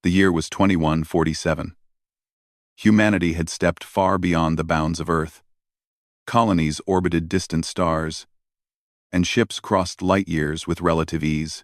The year was 2147. Humanity had stepped far beyond the bounds of Earth. Colonies orbited distant stars, and ships crossed light years with relative ease.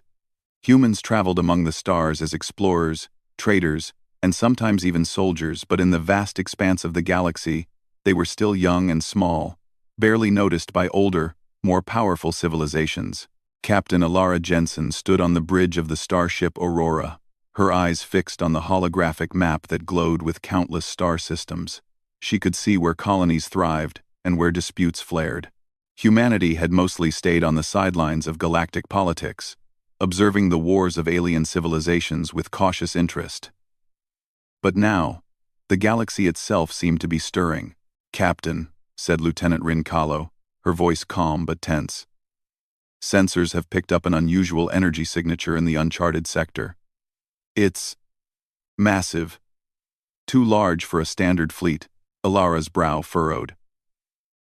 Humans traveled among the stars as explorers, traders, and sometimes even soldiers, but in the vast expanse of the galaxy, they were still young and small, barely noticed by older, more powerful civilizations. Captain Alara Jensen stood on the bridge of the starship Aurora, her eyes fixed on the holographic map that glowed with countless star systems. She could see where colonies thrived and where disputes flared. Humanity had mostly stayed on the sidelines of galactic politics, observing the wars of alien civilizations with cautious interest. But now, the galaxy itself seemed to be stirring. "Captain," said Lieutenant Rincalo, her voice calm but tense. "Sensors have picked up an unusual energy signature in the uncharted sector. It's massive. Too large for a standard fleet." Alara's brow furrowed.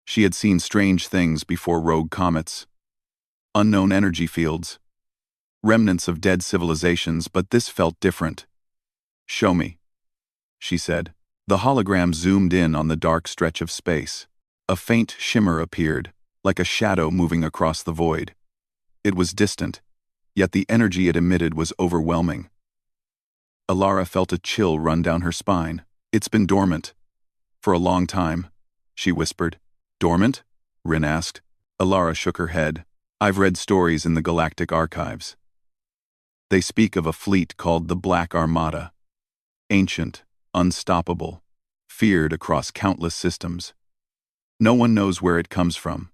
She had seen strange things before: rogue comets, unknown energy fields, remnants of dead civilizations, but this felt different. "Show me," she said. The hologram zoomed in on the dark stretch of space. A faint shimmer appeared, like a shadow moving across the void. It was distant, yet the energy it emitted was overwhelming. Alara felt a chill run down her spine. "It's been dormant for a long time," she whispered. "Dormant?" Rin asked. Alara shook her head. "I've read stories in the Galactic archives. They speak of a fleet called the Black Armada. Ancient, unstoppable, feared across countless systems. No one knows where it comes from,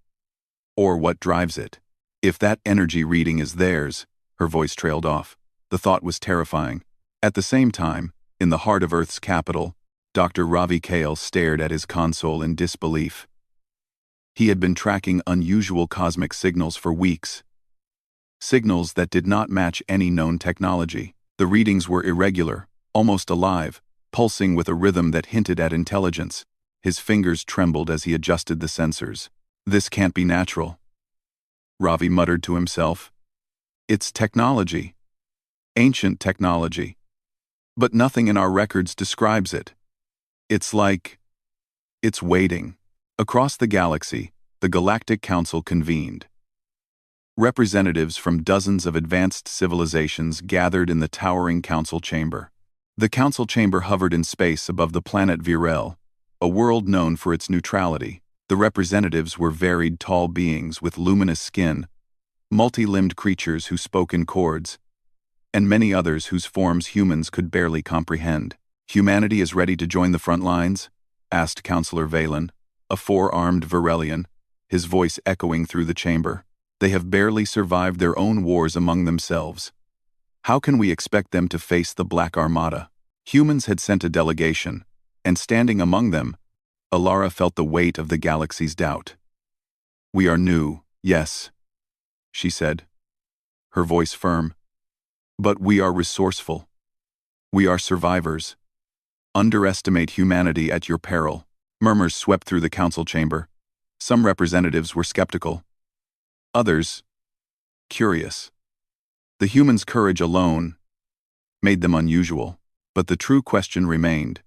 or what drives it. If that energy reading is theirs," her voice trailed off. The thought was terrifying. At the same time, in the heart of Earth's capital, Dr. Ravi Kale stared at his console in disbelief. He had been tracking unusual cosmic signals for weeks. Signals that did not match any known technology. The readings were irregular, almost alive, pulsing with a rhythm that hinted at intelligence. His fingers trembled as he adjusted the sensors. "This can't be natural," Ravi muttered to himself. "It's technology. Ancient technology. But nothing in our records describes it. It's like it's waiting." Across the galaxy, the Galactic Council convened. Representatives from dozens of advanced civilizations gathered in the towering council chamber. The council chamber hovered in space above the planet Virel, a world known for its neutrality. The representatives were varied tall beings with luminous skin, multi-limbed creatures who spoke in chords, and many others whose forms humans could barely comprehend. "Humanity is ready to join the front lines?" asked Councillor Valen, a four-armed Virelian, his voice echoing through the chamber. "They have barely survived their own wars among themselves. How can we expect them to face the Black Armada?" Humans had sent a delegation, and standing among them, Alara felt the weight of the galaxy's doubt. "We are new, yes," she said, her voice firm. "But we are resourceful. We are survivors. Underestimate humanity at your peril." Murmurs swept through the council chamber. Some representatives were skeptical. Others, curious. The humans' courage alone made them unusual. But the true question remained.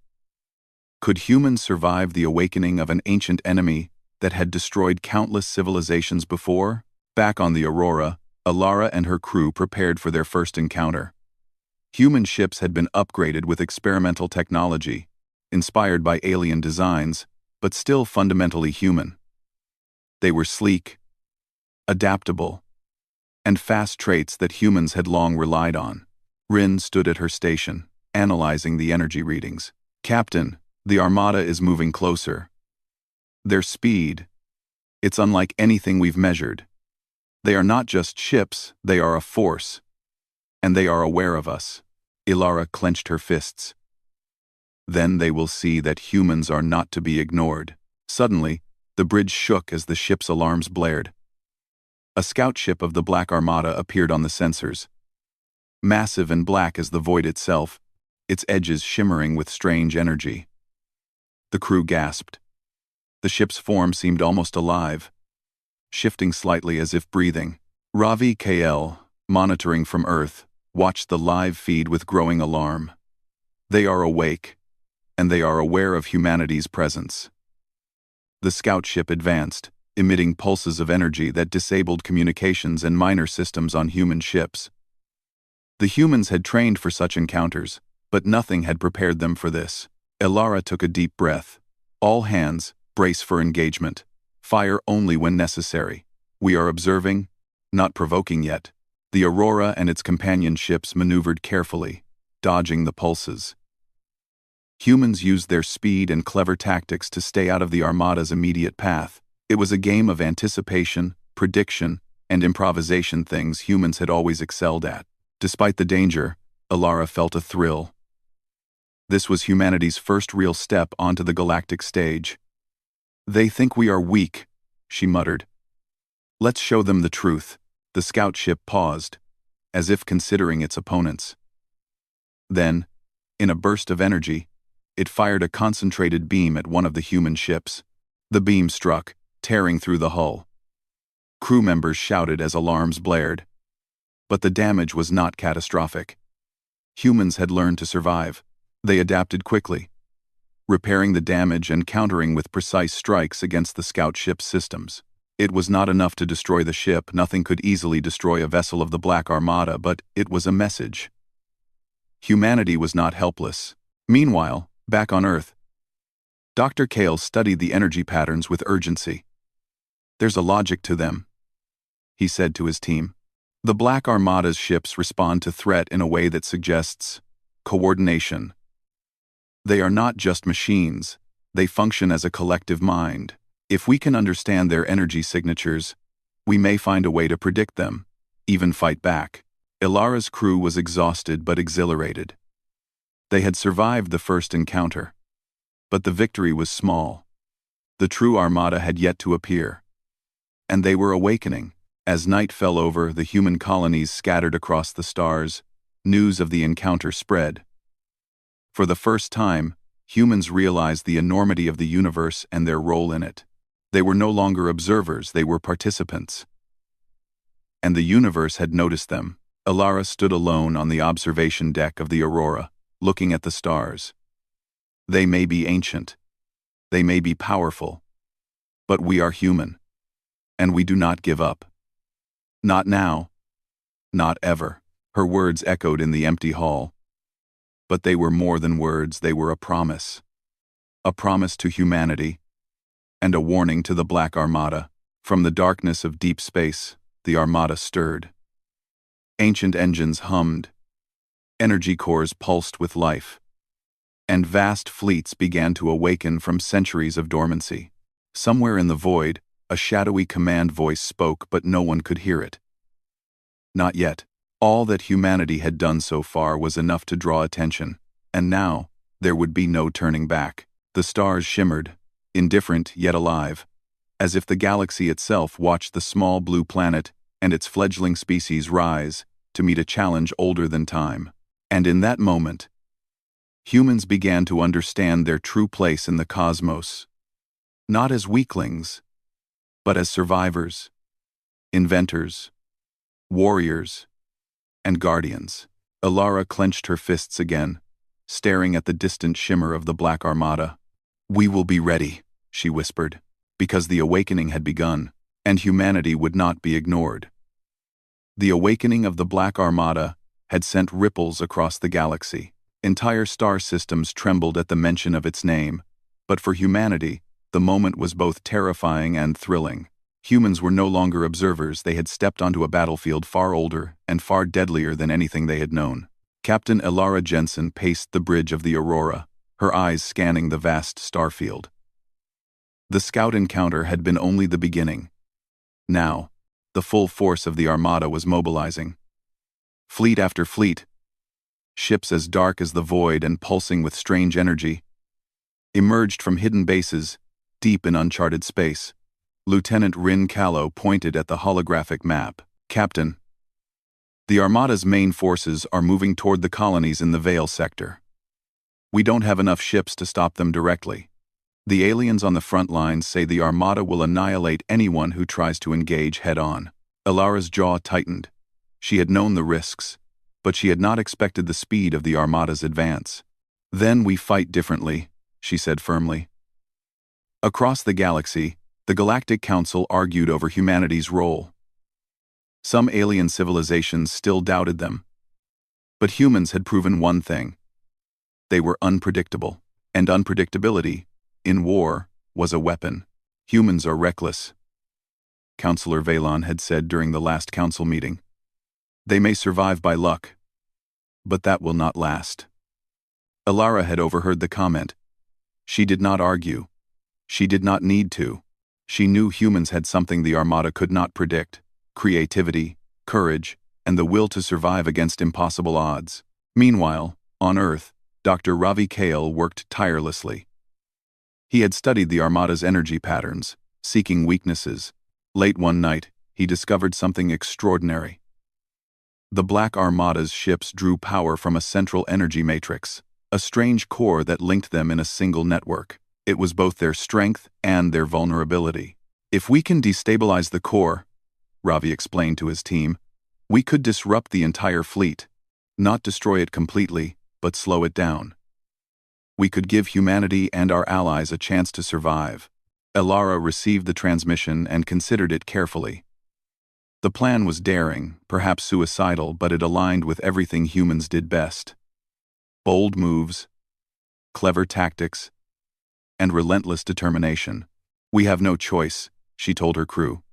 Could humans survive the awakening of an ancient enemy that had destroyed countless civilizations before? Back on the Aurora, Alara and her crew prepared for their first encounter. Human ships had been upgraded with experimental technology, inspired by alien designs, but still fundamentally human. They were sleek, adaptable, and fast, traits that humans had long relied on. Rin stood at her station, analyzing the energy readings. "Captain, the Armada is moving closer. Their speed, it's unlike anything we've measured. They are not just ships, they are a force. And they are aware of us." Alara clenched her fists. "Then they will see that humans are not to be ignored." Suddenly, the bridge shook as the ship's alarms blared. A scout ship of the Black Armada appeared on the sensors. Massive and black as the void itself, its edges shimmering with strange energy. The crew gasped. The ship's form seemed almost alive, shifting slightly as if breathing. Ravi KL, monitoring from Earth, watched the live feed with growing alarm. They are awake, and they are aware of humanity's presence. The scout ship advanced, emitting pulses of energy that disabled communications and minor systems on human ships. The humans had trained for such encounters, but nothing had prepared them for this. Elara took a deep breath. All hands, brace for engagement. Fire only when necessary. We are observing, not provoking yet. The Aurora and its companion ships maneuvered carefully, dodging the pulses. Humans used their speed and clever tactics to stay out of the Armada's immediate path. It was a game of anticipation, prediction, and improvisation, things humans had always excelled at. Despite the danger, Elara felt a thrill. This was humanity's first real step onto the galactic stage. They think we are weak, she muttered. Let's show them the truth. The scout ship paused, as if considering its opponents. Then, in a burst of energy, it fired a concentrated beam at one of the human ships. The beam struck, tearing through the hull. Crew members shouted as alarms blared. But the damage was not catastrophic. Humans had learned to survive. They adapted quickly, repairing the damage and countering with precise strikes against the scout ship's systems. It was not enough to destroy the ship. Nothing could easily destroy a vessel of the Black Armada, but it was a message. Humanity was not helpless. Meanwhile, back on Earth, Dr. Kale studied the energy patterns with urgency. There's a logic to them, he said to his team. The Black Armada's ships respond to threat in a way that suggests coordination. They are not just machines, they function as a collective mind. If we can understand their energy signatures, we may find a way to predict them, even fight back. Elara's crew was exhausted but exhilarated. They had survived the first encounter. But the victory was small. The true Armada had yet to appear. And they were awakening. As night fell over the human colonies scattered across the stars, news of the encounter spread. For the first time, humans realized the enormity of the universe and their role in it. They were no longer observers, they were participants. And the universe had noticed them. Elara stood alone on the observation deck of the Aurora, looking at the stars. They may be ancient. They may be powerful. But we are human. And we do not give up. Not now. Not ever. Her words echoed in the empty hall. But they were more than words, they were a promise. A promise to humanity. And a warning to the Black Armada. From the darkness of deep space, the Armada stirred. Ancient engines hummed. Energy cores pulsed with life. And vast fleets began to awaken from centuries of dormancy. Somewhere in the void, a shadowy command voice spoke, but no one could hear it. Not yet. All that humanity had done so far was enough to draw attention, and now, there would be no turning back. The stars shimmered, indifferent yet alive, as if the galaxy itself watched the small blue planet and its fledgling species rise to meet a challenge older than time. And in that moment, humans began to understand their true place in the cosmos, not as weaklings, but as survivors, inventors, warriors, and guardians. Elara clenched her fists again, staring at the distant shimmer of the Black Armada. We will be ready, she whispered, because the awakening had begun, and humanity would not be ignored. The awakening of the Black Armada had sent ripples across the galaxy. Entire star systems trembled at the mention of its name, but for humanity, the moment was both terrifying and thrilling. Humans were no longer observers, they had stepped onto a battlefield far older and far deadlier than anything they had known. Captain Elara Jensen paced the bridge of the Aurora, her eyes scanning the vast starfield. The scout encounter had been only the beginning. Now, the full force of the Armada was mobilizing. Fleet after fleet, ships as dark as the void and pulsing with strange energy, emerged from hidden bases deep in uncharted space. Lieutenant Rin Callow pointed at the holographic map. Captain, the Armada's main forces are moving toward the colonies in the Vale sector. We don't have enough ships to stop them directly. The aliens on the front lines say the Armada will annihilate anyone who tries to engage head-on. Elara's jaw tightened. She had known the risks, but she had not expected the speed of the Armada's advance. Then we fight differently, she said firmly. Across the galaxy, the Galactic Council argued over humanity's role. Some alien civilizations still doubted them. But humans had proven one thing. They were unpredictable, and unpredictability, in war, was a weapon. Humans are reckless, Councillor Valon had said during the last council meeting. They may survive by luck, but that will not last. Alara had overheard the comment. She did not argue. She did not need to. She knew humans had something the Armada could not predict: creativity, courage, and the will to survive against impossible odds. Meanwhile, on Earth, Dr. Ravi Kale worked tirelessly. He had studied the Armada's energy patterns, seeking weaknesses. Late one night, he discovered something extraordinary. The Black Armada's ships drew power from a central energy matrix, a strange core that linked them in a single network. It was both their strength and their vulnerability. If we can destabilize the core, Ravi explained to his team, we could disrupt the entire fleet. Not destroy it completely, but slow it down. We could give humanity and our allies a chance to survive. Alara received the transmission and considered it carefully. The plan was daring, perhaps suicidal, but it aligned with everything humans did best. Bold moves, clever tactics, and relentless determination. We have no choice, she told her crew.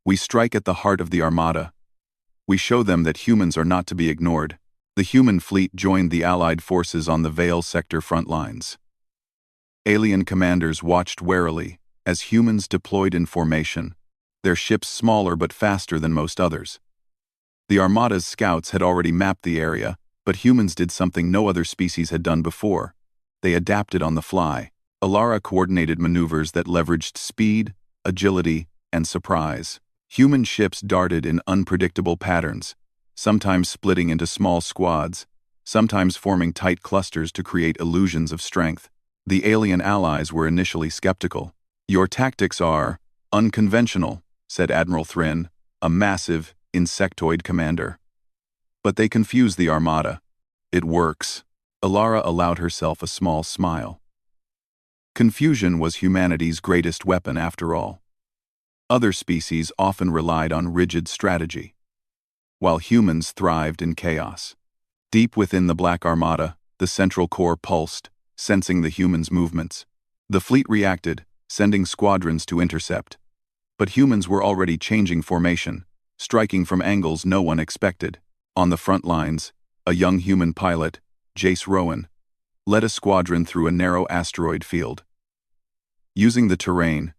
We strike at the heart of the Armada. We show them that humans are not to be ignored. The human fleet joined the Allied forces on the Vale sector front lines. Alien commanders watched warily as humans deployed in formation, their ships smaller but faster than most others. The Armada's scouts had already mapped the area, but humans did something no other species had done before. They adapted on the fly. Alara coordinated maneuvers that leveraged speed, agility, and surprise. Human ships darted in unpredictable patterns, sometimes splitting into small squads, sometimes forming tight clusters to create illusions of strength. The alien allies were initially skeptical. Your tactics are unconventional, said Admiral Thrin, a massive, insectoid commander. But they confuse the Armada. It works. Alara allowed herself a small smile. Confusion was humanity's greatest weapon after all. Other species often relied on rigid strategy, while humans thrived in chaos. Deep within the Black Armada, the central core pulsed, sensing the humans' movements. The fleet reacted, sending squadrons to intercept. But humans were already changing formation, striking from angles no one expected. On the front lines, a young human pilot, Jace Rowan, led a squadron through a narrow asteroid field. Using the terrain,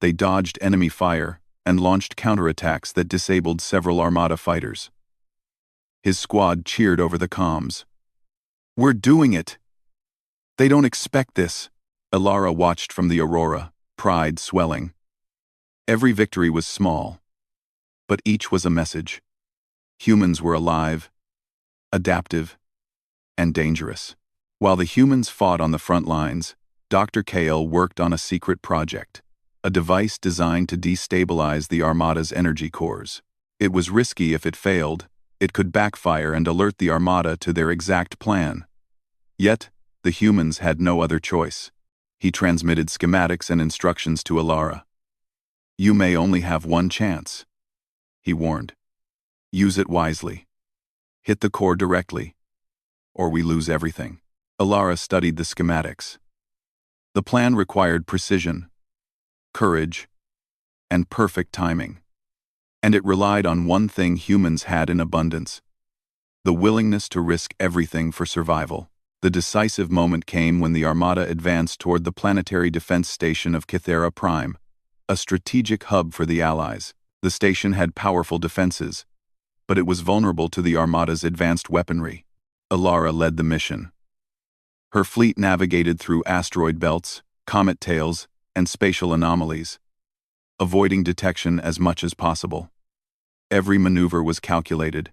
they dodged enemy fire and launched counterattacks that disabled several Armada fighters. His squad cheered over the comms. "We're doing it! They don't expect this." Alara watched from the Aurora, pride swelling. Every victory was small, but each was a message. Humans were alive, adaptive, and dangerous. While the humans fought on the front lines, Dr. Kale worked on a secret project, a device designed to destabilize the Armada's energy cores. It was risky if it failed. It could backfire and alert the Armada to their exact plan. Yet, the humans had no other choice. He transmitted schematics and instructions to Alara. "You may only have one chance," he warned. "Use it wisely. Hit the core directly, or we lose everything." Alara studied the schematics. The plan required precision, courage, and perfect timing. And it relied on one thing humans had in abundance: the willingness to risk everything for survival. The decisive moment came when the Armada advanced toward the planetary defense station of Kythera Prime, a strategic hub for the Allies. The station had powerful defenses, but it was vulnerable to the Armada's advanced weaponry. Alara led the mission. Her fleet navigated through asteroid belts, comet tails, and spatial anomalies, avoiding detection as much as possible. Every maneuver was calculated,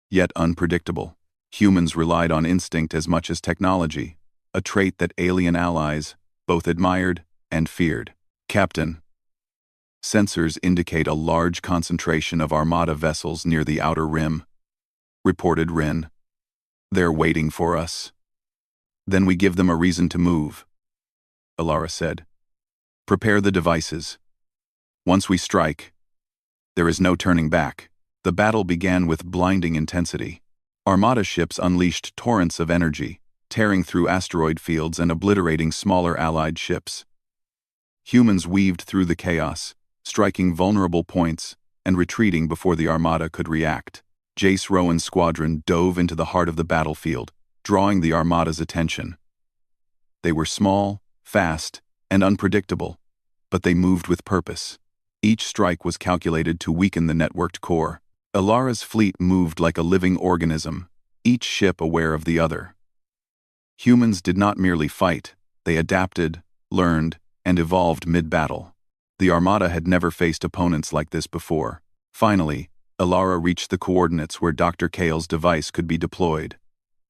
yet unpredictable. Humans relied on instinct as much as technology, a trait that alien allies both admired and feared. "Captain, sensors indicate a large concentration of Armada vessels near the outer rim," reported Rin. "They're waiting for us." Then we give them a reason to move, Alara said. Prepare the devices. Once we strike, there is no turning back. The battle began with blinding intensity. Armada ships unleashed torrents of energy, tearing through asteroid fields and obliterating smaller allied ships. Humans weaved through the chaos, striking vulnerable points and retreating before the Armada could react. Jace Rowan's squadron dove into the heart of the battlefield, drawing the Armada's attention. They were small, fast, and unpredictable, but they moved with purpose. Each strike was calculated to weaken the networked core. Alara's fleet moved like a living organism, each ship aware of the other. Humans did not merely fight, they adapted, learned, and evolved mid-battle. The Armada had never faced opponents like this before. Finally, Alara reached the coordinates where Dr. Kale's device could be deployed.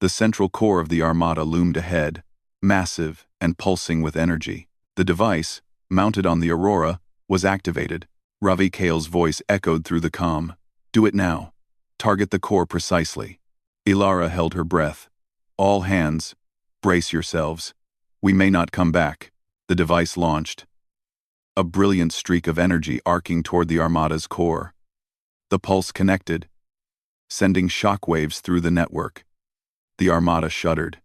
The central core of the Armada loomed ahead, massive and pulsing with energy. The device, mounted on the Aurora, was activated. Ravi Kale's voice echoed through the comm. Do it now. Target the core precisely. Alara held her breath. All hands, brace yourselves. We may not come back. The device launched. A brilliant streak of energy arcing toward the Armada's core. The pulse connected, sending shockwaves through the network. The Armada shuddered.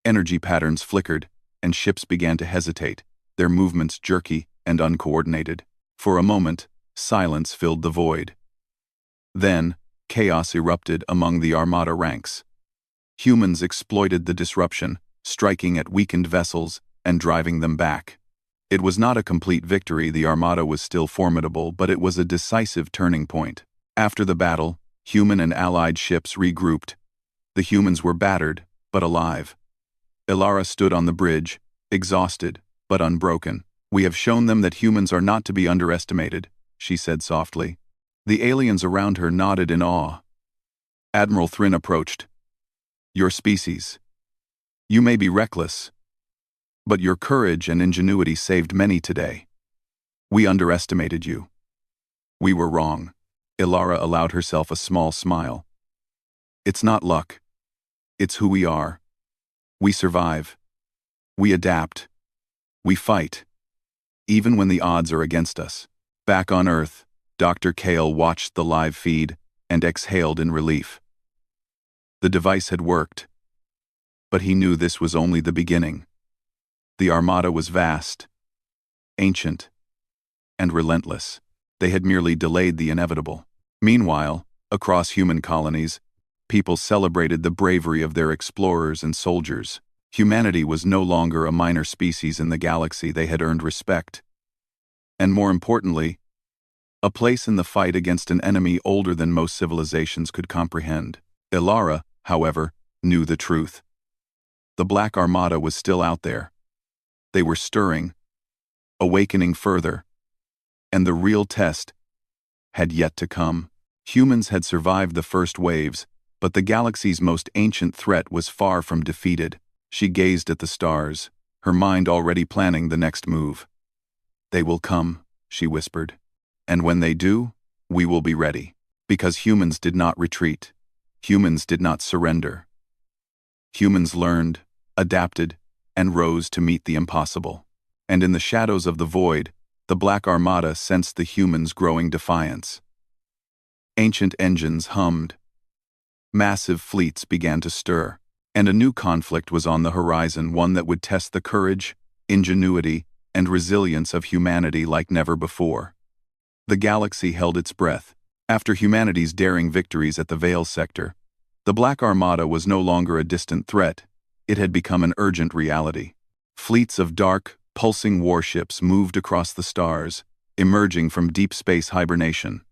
Energy patterns flickered, and ships began to hesitate, their movements jerky and uncoordinated. For a moment, silence filled the void. Then, chaos erupted among the Armada ranks. Humans exploited the disruption, striking at weakened vessels and driving them back. It was not a complete victory. The Armada was still formidable, but it was a decisive turning point. After the battle, human and allied ships regrouped. The humans were battered, but alive. Alara stood on the bridge, exhausted, but unbroken. We have shown them that humans are not to be underestimated, she said softly. The aliens around her nodded in awe. Admiral Thrin approached. Your species. You may be reckless, but your courage and ingenuity saved many today. We underestimated you. We were wrong. Alara allowed herself a small smile. It's not luck. It's who we are. We survive. We adapt. We fight. Even when the odds are against us. Back on Earth, Dr. Kale watched the live feed and exhaled in relief. The device had worked. But he knew this was only the beginning. The Armada was vast, ancient, and relentless. They had merely delayed the inevitable. Meanwhile, across human colonies, people celebrated the bravery of their explorers and soldiers. Humanity was no longer a minor species in the galaxy. They had earned respect. And more importantly, a place in the fight against an enemy older than most civilizations could comprehend. Alara, however, knew the truth. The Black Armada was still out there. They were stirring, awakening further, and the real test had yet to come. Humans had survived the first waves, but the galaxy's most ancient threat was far from defeated. She gazed at the stars, her mind already planning the next move. They will come, she whispered. And when they do, we will be ready. Because humans did not retreat. Humans did not surrender. Humans learned, adapted, and rose to meet the impossible. And in the shadows of the void, the Black Armada sensed the humans' growing defiance. Ancient engines hummed. Massive fleets began to stir. And a new conflict was on the horizon, one that would test the courage, ingenuity, and resilience of humanity like never before. The galaxy held its breath. After humanity's daring victories at the Veil sector, the Black Armada was no longer a distant threat. It had become an urgent reality. Fleets of dark, pulsing warships moved across the stars, emerging from deep space hibernation.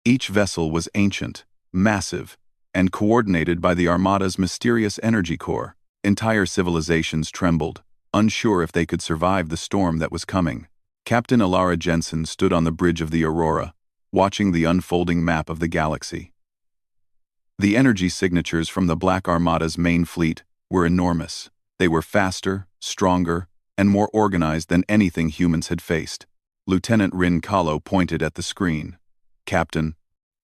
Each vessel was ancient, massive, and coordinated by the Armada's mysterious energy core. Entire civilizations trembled, unsure if they could survive the storm that was coming. Captain Alara Jensen stood on the bridge of the Aurora, watching the unfolding map of the galaxy. The energy signatures from the Black Armada's main fleet were enormous. They were faster, stronger, and more organized than anything humans had faced. Lieutenant Rin Kahlo pointed at the screen. Captain,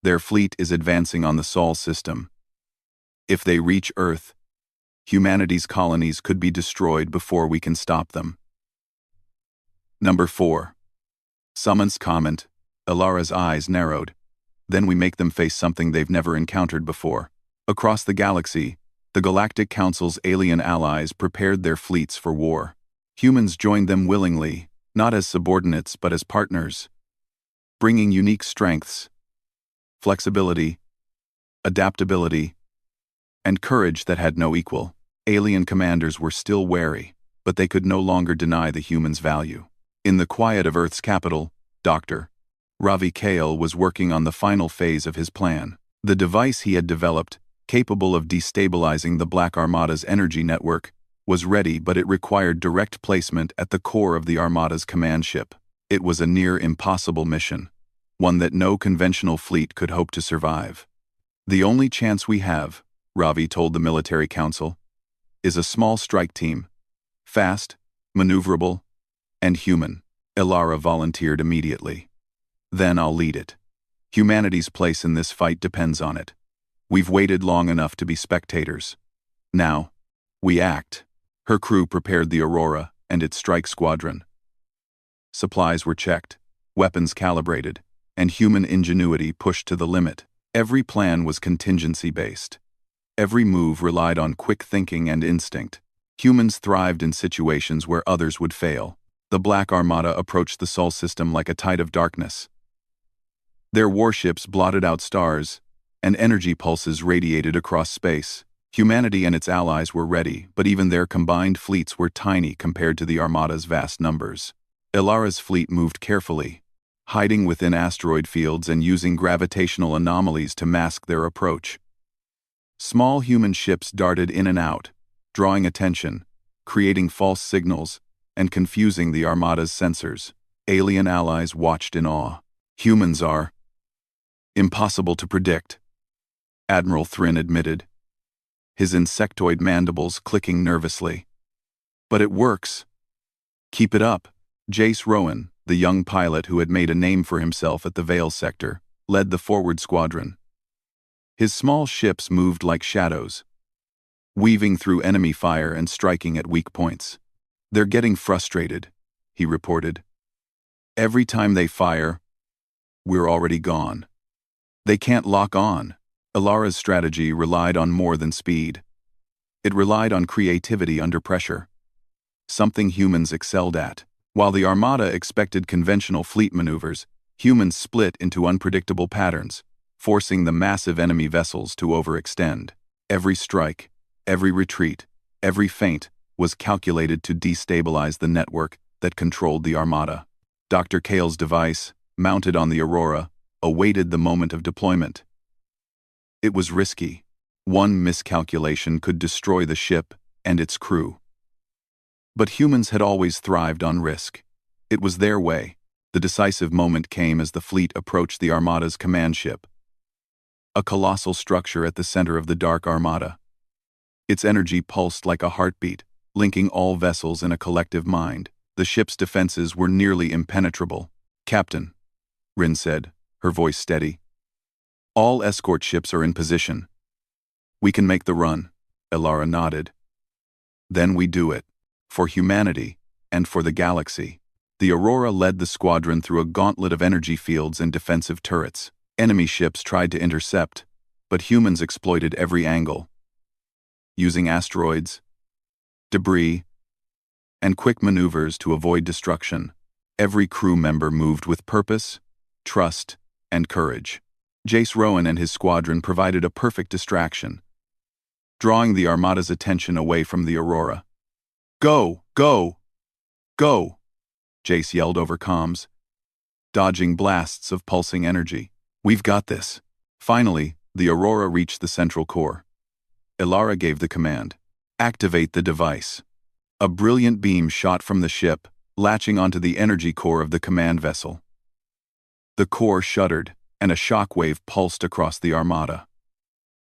their fleet is advancing on the Sol system. If they reach Earth, Humanity's colonies could be destroyed before we can stop them. Number 4. Summon's comment. Ilara's eyes narrowed. Then we make them face something they've never encountered before. Across the galaxy, the Galactic Council's alien allies prepared their fleets for war. Humans joined them willingly, not as subordinates but as partners, bringing unique strengths, flexibility, adaptability, and courage that had no equal. Alien commanders were still wary, but they could no longer deny the humans' value. In the quiet of Earth's capital, Dr. Ravi Kale was working on the final phase of his plan. The device he had developed, capable of destabilizing the Black Armada's energy network, was ready, but it required direct placement at the core of the Armada's command ship. It was a near impossible mission, one that no conventional fleet could hope to survive. The only chance we have, Ravi told the military council, is a small strike team, fast, maneuverable, and human. Ilara volunteered immediately. Then I'll lead it. Humanity's place in this fight depends on it. We've waited long enough to be spectators. Now, we act. Her crew prepared the Aurora and its strike squadron. Supplies were checked, weapons calibrated, and human ingenuity pushed to the limit. Every plan was contingency-based. Every move relied on quick thinking and instinct. Humans thrived in situations where others would fail. The Black Armada approached the Sol system like a tide of darkness. Their warships blotted out stars, and energy pulses radiated across space. Humanity and its allies were ready, but even their combined fleets were tiny compared to the Armada's vast numbers. Ilara's fleet moved carefully, hiding within asteroid fields and using gravitational anomalies to mask their approach. Small human ships darted in and out, drawing attention, creating false signals, and confusing the Armada's sensors. Alien allies watched in awe. Humans are impossible to predict, Admiral Thrin admitted, his insectoid mandibles clicking nervously. But it works. Keep it up. Jace Rowan, the young pilot who had made a name for himself at the Vale sector, led the forward squadron. His small ships moved like shadows, weaving through enemy fire and striking at weak points. They're getting frustrated, he reported. Every time they fire, we're already gone. They can't lock on. Ilara's strategy relied on more than speed. It relied on creativity under pressure, something humans excelled at. While the Armada expected conventional fleet maneuvers, humans split into unpredictable patterns, forcing the massive enemy vessels to overextend. Every strike, every retreat, every feint was calculated to destabilize the network that controlled the Armada. Dr. Kale's device, mounted on the Aurora, awaited the moment of deployment. It was risky. One miscalculation could destroy the ship and its crew. But humans had always thrived on risk. It was their way. The decisive moment came as the fleet approached the Armada's command ship, a colossal structure at the center of the Dark Armada. Its energy pulsed like a heartbeat, linking all vessels in a collective mind. The ship's defenses were nearly impenetrable. "Captain," Rin said, her voice steady, "all escort ships are in position. We can make the run." Ilara nodded. "Then we do it. For humanity, and for the galaxy." The Aurora led the squadron through a gauntlet of energy fields and defensive turrets. Enemy ships tried to intercept, but humans exploited every angle, using asteroids, debris, and quick maneuvers to avoid destruction. Every crew member moved with purpose, trust, and courage. Jace Rowan and his squadron provided a perfect distraction, drawing the Armada's attention away from the Aurora. "Go! Go! Go!" Jace yelled over comms, dodging blasts of pulsing energy. "We've got this." Finally, the Aurora reached the central core. Ilara gave the command, "Activate the device." A brilliant beam shot from the ship, latching onto the energy core of the command vessel. The core shuddered, and a shockwave pulsed across the Armada.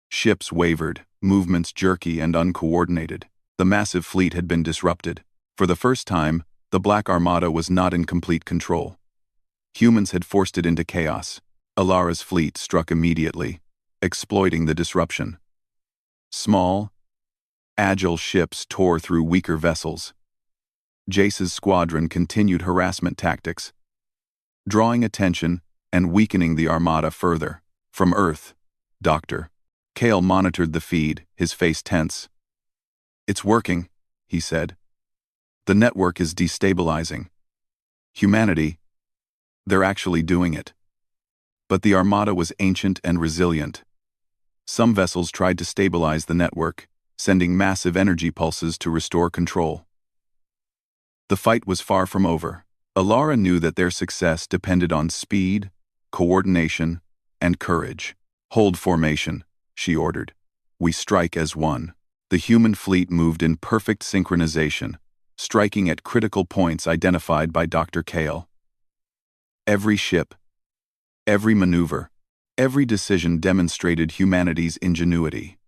Ships wavered, movements jerky and uncoordinated. The massive fleet had been disrupted. For the first time, the Black Armada was not in complete control. Humans had forced it into chaos. Ilara's fleet struck immediately, exploiting the disruption. Small, Agile ships tore through weaker vessels. Jace's squadron continued harassment tactics, drawing attention and weakening the Armada further. From Earth, Dr. Kale monitored the feed, his face tense. "It's working," he said. "The network is destabilizing. Humanity, they're actually doing it." But the Armada was ancient and resilient. Some vessels tried to stabilize the network, sending massive energy pulses to restore control. The fight was far from over. Alara knew that their success depended on speed, coordination, and courage. "Hold formation," she ordered. "We strike as one." The human fleet moved in perfect synchronization, striking at critical points identified by Dr. Kale. Every ship, every maneuver, every decision demonstrated humanity's ingenuity.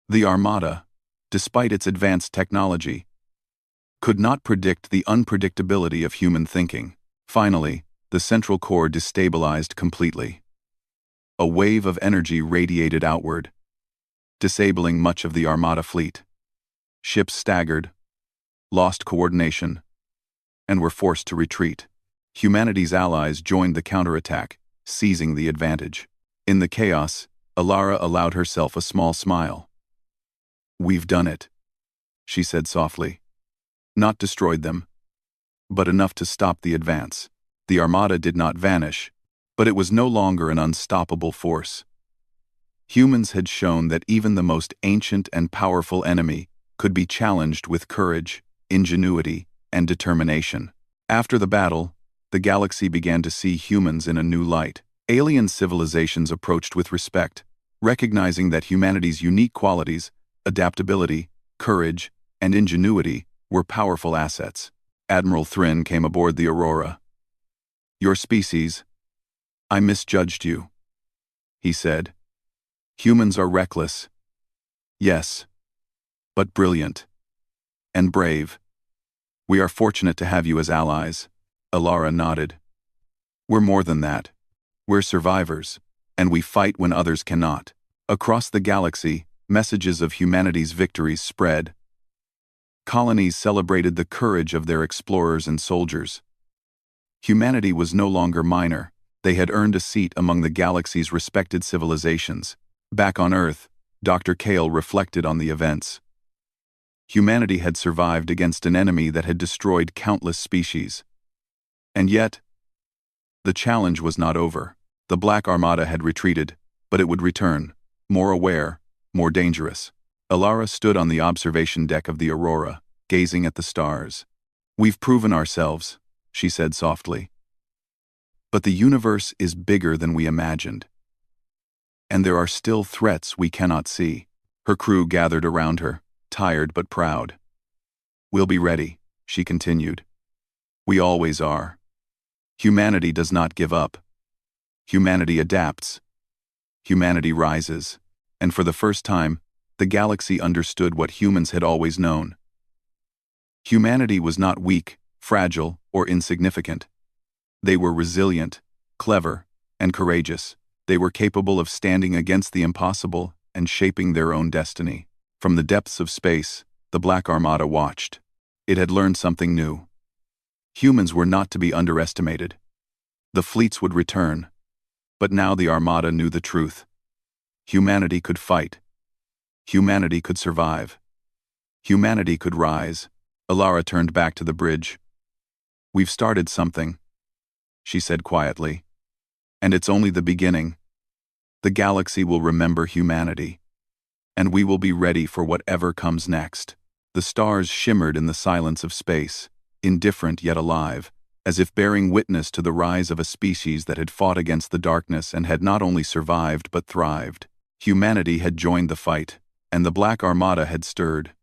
The Armada, despite its advanced technology, could not predict the unpredictability of human thinking. Finally, the central core destabilized completely. A wave of energy radiated outward, disabling much of the Armada fleet. Ships staggered, lost coordination, and were forced to retreat. Humanity's allies joined the counterattack, seizing the advantage. In the chaos, Alara allowed herself a small smile. "We've done it," she said softly. "Not destroyed them, but enough to stop the advance." The Armada did not vanish, but it was no longer an unstoppable force. Humans had shown that even the most ancient and powerful enemy could be challenged with courage, ingenuity, and determination. After the battle, the galaxy began to see humans in a new light. Alien civilizations approached with respect, recognizing that humanity's unique qualities, adaptability, courage, and ingenuity, were powerful assets. Admiral Thrin came aboard the Aurora. "Your species, I misjudged you," he said. "Humans are reckless. Yes, but brilliant. And brave. We are fortunate to have you as allies." Alara nodded. "We're more than that. We're survivors, and we fight when others cannot." Across the galaxy, messages of humanity's victories spread. Colonies celebrated the courage of their explorers and soldiers. Humanity was no longer minor. They had earned a seat among the galaxy's respected civilizations. Back on Earth, Dr. Kale reflected on the events. Humanity had survived against an enemy that had destroyed countless species. And yet, the challenge was not over. The Black Armada had retreated, but it would return, more aware, more dangerous. Alara stood on the observation deck of the Aurora, gazing at the stars. "We've proven ourselves," she said softly. "But the universe is bigger than we imagined. And there are still threats we cannot see." Her crew gathered around her, tired but proud. "We'll be ready," she continued. "We always are. Humanity does not give up. Humanity adapts. Humanity rises." And for the first time, the galaxy understood what humans had always known. Humanity was not weak, fragile, or insignificant. They were resilient, clever, and courageous. They were capable of standing against the impossible and shaping their own destiny. From the depths of space, the Black Armada watched. It had learned something new. Humans were not to be underestimated. The fleets would return. But now the Armada knew the truth. Humanity could fight. Humanity could survive. Humanity could rise. Alara turned back to the bridge. "We've started something," she said quietly. "And it's only the beginning. The galaxy will remember humanity. And we will be ready for whatever comes next." The stars shimmered in the silence of space, indifferent yet alive, as if bearing witness to the rise of a species that had fought against the darkness and had not only survived but thrived. Humanity had joined the fight, and the Black Armada had stirred.